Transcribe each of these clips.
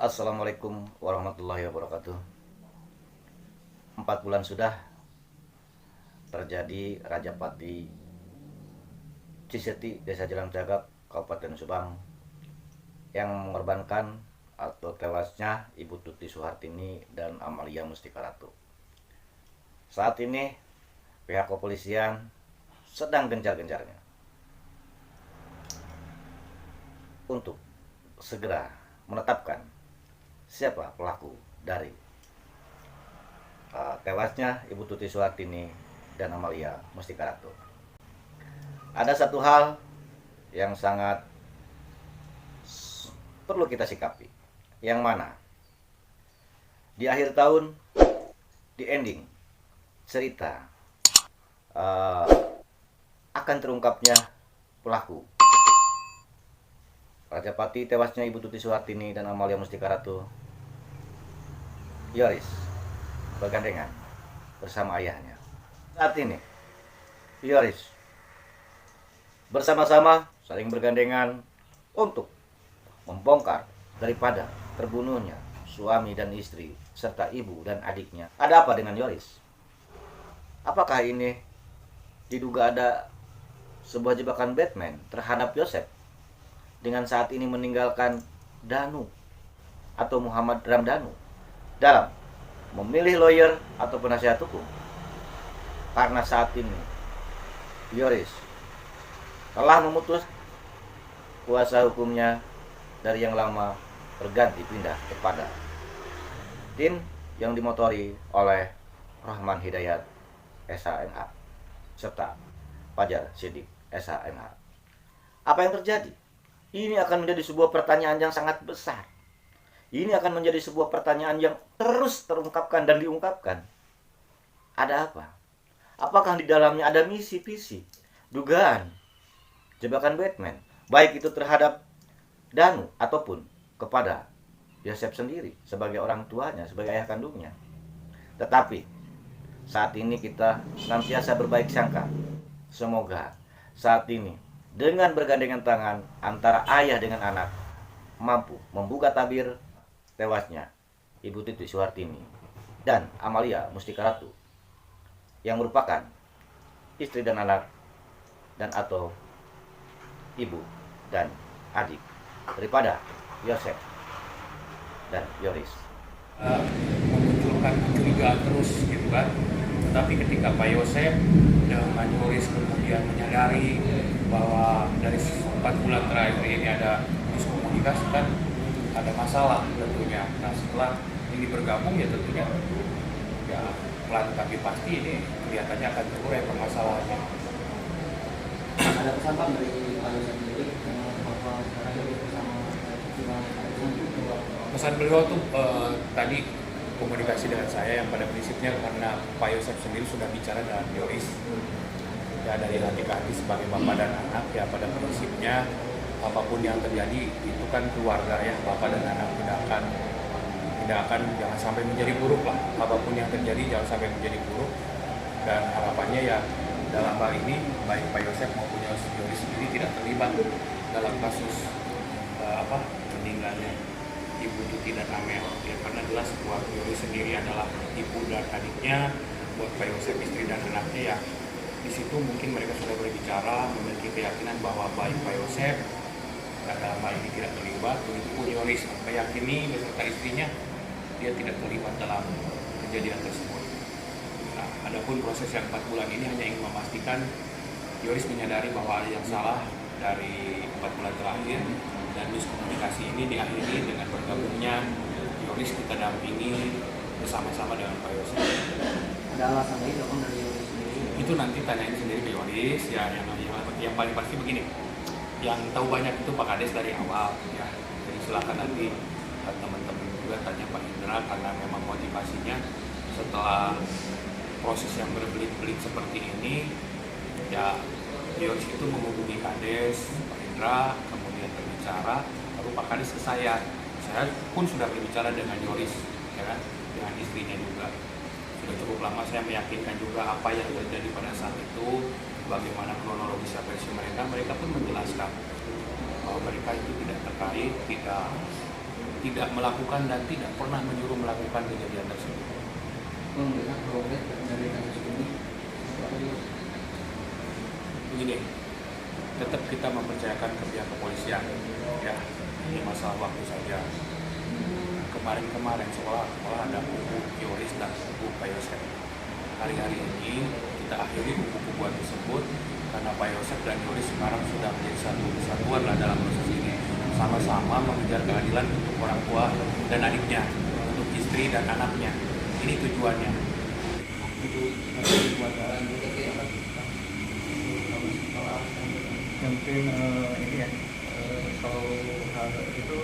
Assalamualaikum warahmatullahi wabarakatuh. 4 bulan sudah terjadi Rajapati Ciseti, Desa Jalan Cagak, Kabupaten Subang, yang mengorbankan atau tewasnya Ibu Tuti Suhartini dan Amalia Mustika Ratu. Saat ini pihak kepolisian sedang gencar-gencarnya untuk segera menetapkan siapa pelaku dari tewasnya Ibu Tuti Suhartini dan Amalia Mustika Ratu. Ada satu hal yang sangat perlu kita sikapi, yang mana di akhir tahun, di ending cerita akan terungkapnya pelaku Rajapati tewasnya Ibu Tuti Suhartini dan Amalia Mustika Ratu. Yoris bergandengan bersama ayahnya. Saat ini Yoris bersama-sama saling bergandengan untuk membongkar daripada terbunuhnya suami dan istri serta ibu dan adiknya. Ada apa dengan Yoris? Apakah ini diduga ada sebuah jebakan Batman terhadap Yosef dengan saat ini meninggalkan Danu atau Muhammad Ramdhanu dalam memilih lawyer atau penasihat hukum? Karena saat ini Yoris telah memutus kuasa hukumnya dari yang lama berganti pindah kepada tim yang dimotori oleh Rahman Hidayat SHMH serta Fajar Siddiq SHMH. Apa yang terjadi? Ini akan menjadi sebuah pertanyaan yang sangat besar. Ini akan menjadi sebuah pertanyaan yang terus terungkapkan dan diungkapkan. Ada apa? Apakah di dalamnya ada misi-visi, dugaan, jebakan Batman, baik itu terhadap Danu ataupun kepada Yosef sendiri sebagai orang tuanya, sebagai ayah kandungnya. Tetapi saat ini kita senantiasa berbaik sangka. Semoga saat ini dengan bergandengan tangan antara ayah dengan anak mampu membuka tabir tewasnya Ibu Tuti Suhartini dan Amalia Mustika Ratu yang merupakan istri dan anak dan atau ibu dan adik daripada Yosef dan Yoris. Memunculkan kecurigaan terus gitu kan. Tapi ketika Pak Yosef dengan Yoris kemudian menyadari bahwa dari 4 bulan terakhir ini ada miskomunikasi, kan ada masalah tentunya. Nah, setelah ini bergabung ya tentunya ya pelan tapi pasti ini kelihatannya akan terurai permasalahannya. Ada pesan Pak dari Pak Yosef sendiri bahwa sekarang ini bersama Pesan beliau tuh tadi komunikasi dengan saya yang pada prinsipnya karena Pak Yosef sendiri sudah bicara dengan Yoris ya dari hati ke hati sebagai bapak dan anak, ya pada prinsipnya apapun yang terjadi itu kan keluarga ya, bapak dan anak tidak akan jangan sampai menjadi buruk lah, apapun yang terjadi jangan sampai menjadi buruk. Dan harapannya ya dalam hal ini baik Pak Yosef maupun Yoris sendiri tidak terlibat dalam kasus meninggalnya Ibu Tuti dan Amel ya, karena jelas keluarga Yoris sendiri adalah ibu dan adiknya. Buat Pak Yosef istri dan anaknya ya di situ mungkin mereka sudah berbicara, memiliki keyakinan bahwa baik Pak Yosef dalam hal ini tidak terlibat, begitupun Yoris meyakini beserta istrinya dia tidak terlibat dalam kejadian tersebut. Nah, adapun proses yang 4 bulan ini hanya ingin memastikan Yoris menyadari bahwa ada yang salah dari 4 bulan terakhir, dan miskomunikasi ini diakhiri dengan bergabungnya Yoris kita dampingi bersama-sama dengan Pak Yosef. ada alasan lain dong dari Yoris sendiri? Itu nanti tanyain sendiri ke Yoris ya, yang paling pasti begini, yang tahu banyak itu Pak Kades dari awal ya, jadi silakan nanti teman-teman juga tanya Pak Indra, karena memang motivasinya setelah proses yang berbelit-belit seperti ini ya, Yoris itu menghubungi Kades, Pak Indra, kemudian berbicara, lalu Pak Kades ke saya pun sudah berbicara dengan Yoris ya kan, dengan istrinya juga. Sudah cukup lama saya meyakinkan juga apa yang terjadi pada saat itu, bagaimana kronologis versi mereka pun menjelaskan bahwa mereka itu tidak terkait, tidak tidak melakukan dan tidak pernah menyuruh melakukan kejadian tersebut. Melihat progres dari kasus ini, Begini, tetap kita mempercayakan ke pihak kepolisian, ya, ini masalah waktu saja. Kemarin sekolah ada buku Yoris dan buku Pak Yosef. Hari-hari ini kita akhiri buku-bukuan tersebut karena Pak Yosef dan Yoris sekarang sudah menjadi satu kesatuan lah dalam proses ini, sama-sama mengejar keadilan untuk orang tua dan adiknya, untuk istri dan anaknya. Ini tujuannya. untuk keluargaan juga tidak mungkin ini ya kalau hal itu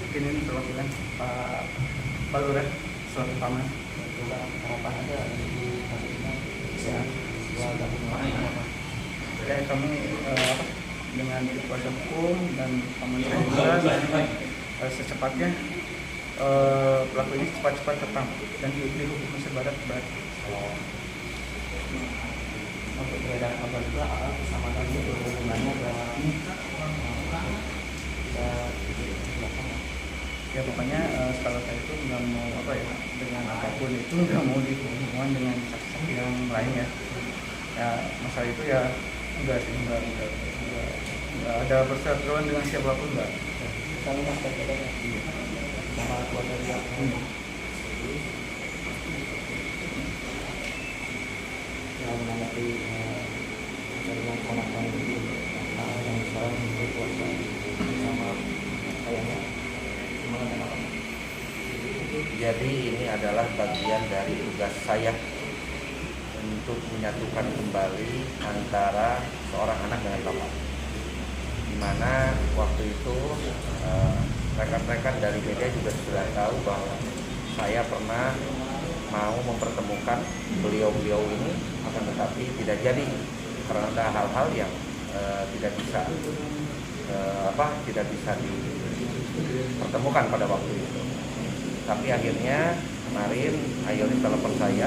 mungkin ini perwakilan Pak Lurah selaku paman harapan ada di kasus ini bisa keluarga apa? ya kami dengan kuasa hukum dan paman saya juga secepatnya pelaku ini cepat-cepat tertangkap dan dihukum seberat. Untuk beredar kabar juga keselamatan ini berhubungannya Ya pokoknya kalau saya itu nggak mau dengan apapun itu nggak mau dihubungkan dengan saksi yang lain ya. Ya masalah itu ya enggak ada perseteruan dengan siapapun enggak. kami mas terkait sama keluarga juga. Yang menanggapi jaringan ponakan itu yang sekarang berkuasa sama ayahnya gimana? Jadi ini adalah bagian dari tugas saya untuk menyatukan kembali antara seorang anak dengan bapak. Di mana waktu itu rekan-rekan dari media juga sudah tahu bahwa saya pernah mau mempertemukan beliau-beliau ini, akan tetapi tidak jadi karena ada hal-hal yang tidak bisa dipertemukan pada waktu itu. Tapi akhirnya kemarin Ayonis telepon saya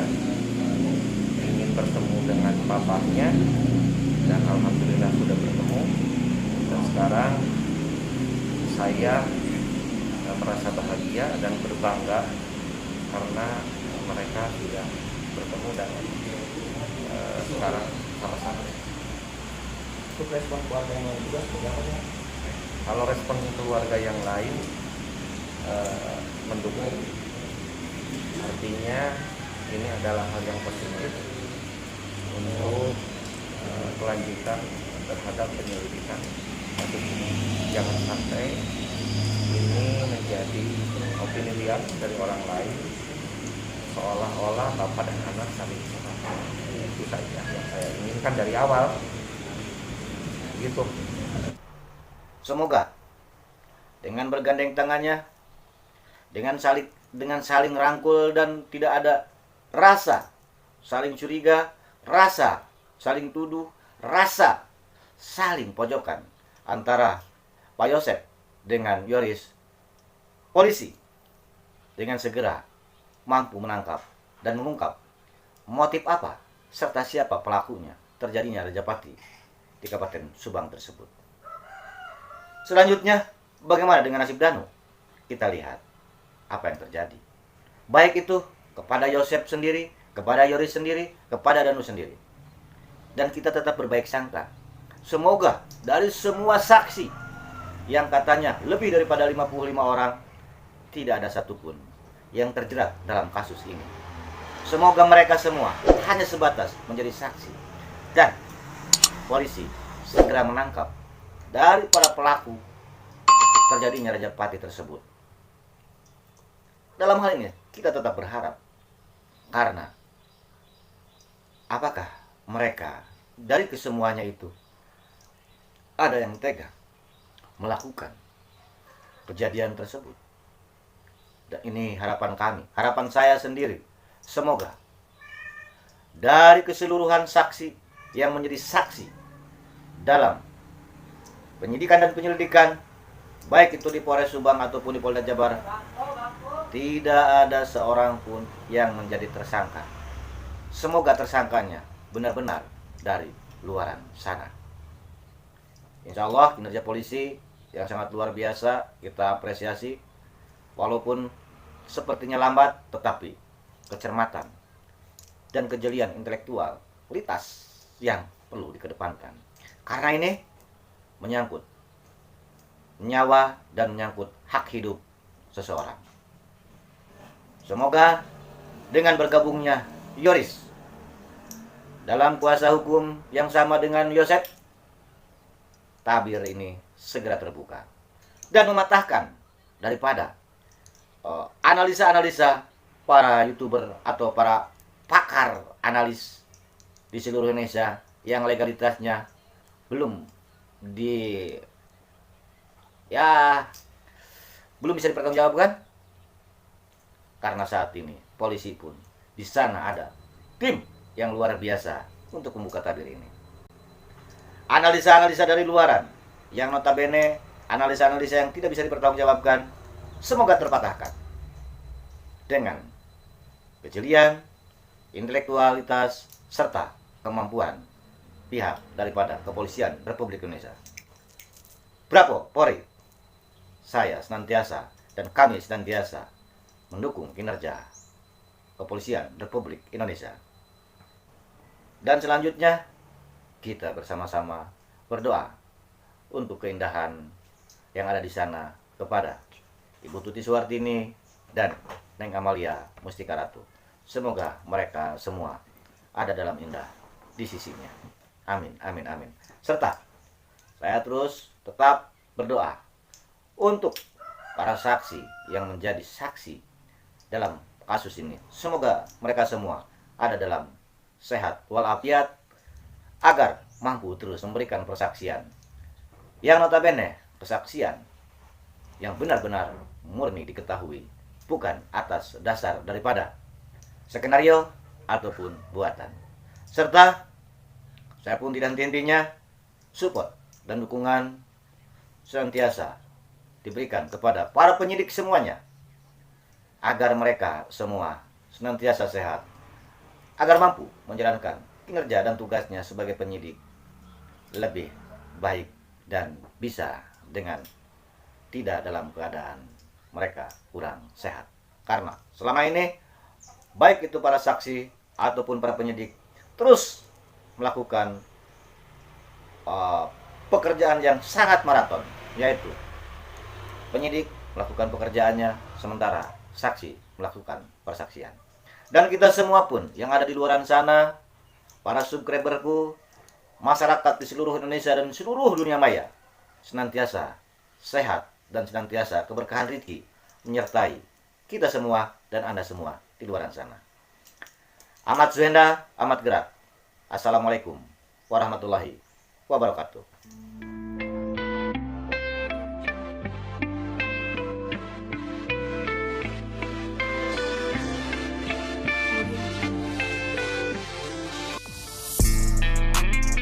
ingin bertemu dengan bapaknya dan alhamdulillah sudah bertemu, dan sekarang saya merasa bahagia dan berbangga karena mereka sudah bertemu dan sekarang sama-sama. Untuk respon keluarga yang lain juga seperti apa ya? Kalau respon keluarga yang lain mendukung, artinya ini adalah hal yang positif untuk kelanjutan terhadap penyelidikan kasus ini. Jangan sampai ini menjadi opini liar dari orang lain, seolah-olah bapak dan anak saling menghakimi. Itu saja yang saya inginkan dari awal. Gitu. Semoga dengan bergandeng tangannya, dengan saling rangkul dan tidak ada rasa saling curiga, rasa saling tuduh, rasa saling pojokan antara Pak Yosef dengan Yoris, polisi dengan segera mampu menangkap dan mengungkap motif apa serta siapa pelakunya terjadinya rejapati di Kabupaten Subang tersebut. Selanjutnya, bagaimana dengan nasib Danu? Kita lihat apa yang terjadi. Baik itu kepada Yosef sendiri, kepada Yoris sendiri, kepada Danu sendiri. Dan kita tetap berbaik sangka. Semoga dari semua saksi yang katanya lebih daripada 55 orang, tidak ada satupun yang terjerat dalam kasus ini. Semoga mereka semua hanya sebatas menjadi saksi dan polisi segera menangkap dari para pelaku terjadinya rejapati tersebut. Dalam hal ini kita tetap berharap, karena apakah mereka dari kesemuanya itu ada yang tega melakukan kejadian tersebut. Dan ini harapan kami, harapan saya sendiri. Semoga dari keseluruhan saksi yang menjadi saksi dalam penyidikan dan penyelidikan, baik itu di Polres Subang ataupun di Polda Jabar, tidak ada seorang pun yang menjadi tersangka. Semoga tersangkanya benar-benar dari luaran sana. Insya Allah kinerja polisi yang sangat luar biasa, kita apresiasi. Walaupun sepertinya lambat, tetapi kecermatan dan kejelian intelektualitas yang perlu dikedepankan. Karena ini menyangkut nyawa dan menyangkut hak hidup seseorang. Semoga dengan bergabungnya Yoris dalam kuasa hukum yang sama dengan Yosep, tabir ini segera terbuka dan mematahkan daripada analisa-analisa para YouTuber atau para pakar analis di seluruh Indonesia yang legalitasnya belum belum bisa dipertanggungjawabkan. Karena saat ini polisi pun di sana ada tim yang luar biasa untuk membuka tabir ini. Analisa-analisa dari luaran yang notabene analisa-analisa yang tidak bisa dipertanggungjawabkan semoga terpatahkan dengan kejelian, intelektualitas, serta kemampuan pihak daripada Kepolisian Republik Indonesia. Bravo, Polri! Saya senantiasa dan kami senantiasa mendukung kinerja Kepolisian Republik Indonesia. Dan selanjutnya, kita bersama-sama berdoa untuk keindahan yang ada di sana kepada Ibu Tuti Suwartini dan Neng Amalia Mustika Ratu. Semoga mereka semua ada dalam indah di sisinya. Amin, amin, amin. Serta saya terus tetap berdoa untuk para saksi yang menjadi saksi dalam kasus ini. Semoga mereka semua ada dalam sehat walafiat agar mampu terus memberikan persaksian yang notabene kesaksian yang benar-benar murni diketahui, bukan atas dasar daripada skenario ataupun buatan. Serta saya pun tidak henti-hentinya support dan dukungan senantiasa diberikan kepada para penyidik semuanya agar mereka semua senantiasa sehat, agar mampu menjalankan kinerja dan tugasnya sebagai penyidik lebih baik dan bisa dengan tidak dalam keadaan mereka kurang sehat. Karena selama ini baik itu para saksi ataupun para penyidik terus melakukan pekerjaan yang sangat maraton, yaitu penyidik melakukan pekerjaannya sementara saksi melakukan persaksian. Dan kita semua pun yang ada di luar sana, para subscriberku, masyarakat di seluruh Indonesia dan seluruh dunia maya, senantiasa sehat dan senantiasa keberkahan rezeki menyertai kita semua dan Anda semua di luar sana. Amat Zuhenda, amat gerak. Assalamualaikum warahmatullahi wabarakatuh.